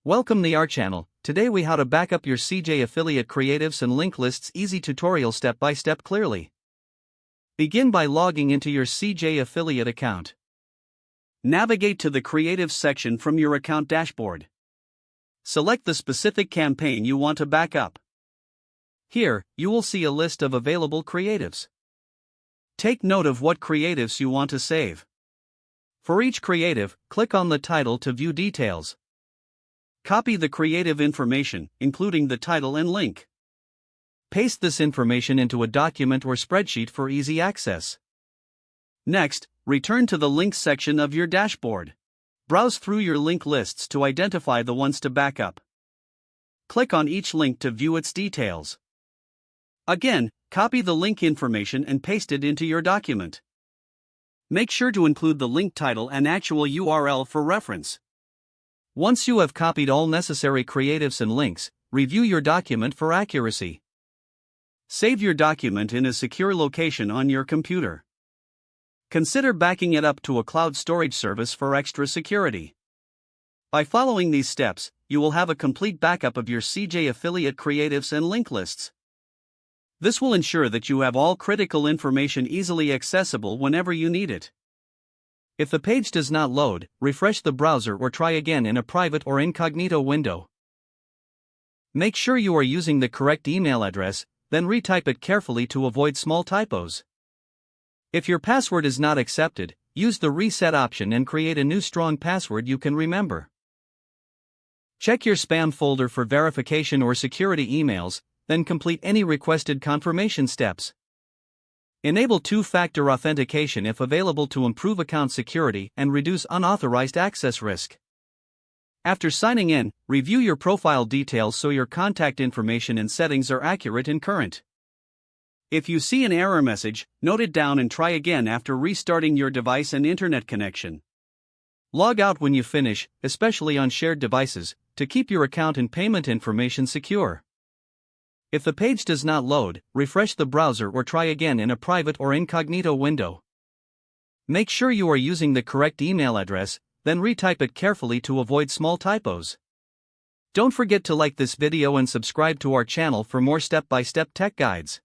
Welcome to our channel. Today we how to back up your CJ affiliate creatives and link lists easy tutorial step by step clearly. Begin by logging into your CJ affiliate account. Navigate to the creatives section from your account dashboard. Select the specific campaign you want to back up. Here, you will see a list of available creatives. Take note of what creatives you want to save. For each creative, click on the title to view details. Copy the creative information, including the title and link. Paste this information into a document or spreadsheet for easy access. Next, return to the links section of your dashboard. Browse through your link lists to identify the ones to back up. Click on each link to view its details. Again, copy the link information and paste it into your document. Make sure to include the link title and actual URL for reference. Once you have copied all necessary creatives and links, review your document for accuracy. Save your document in a secure location on your computer. Consider backing it up to a cloud storage service for extra security. By following these steps, you will have a complete backup of your CJ affiliate creatives and link lists. This will ensure that you have all critical information easily accessible whenever you need it. If the page does not load, refresh the browser or try again in a private or incognito window. Make sure you are using the correct email address, then retype it carefully to avoid small typos. If your password is not accepted, use the reset option and create a new strong password you can remember. Check your spam folder for verification or security emails, then complete any requested confirmation steps. Enable two-factor authentication if available to improve account security and reduce unauthorized access risk. After signing in, review your profile details so your contact information and settings are accurate and current. If you see an error message, note it down and try again after restarting your device and internet connection. Log out when you finish, especially on shared devices, to keep your account and payment information secure. If the page does not load, refresh the browser or try again in a private or incognito window. Make sure you are using the correct email address, then retype it carefully to avoid small typos. Don't forget to like this video and subscribe to our channel for more step-by-step tech guides.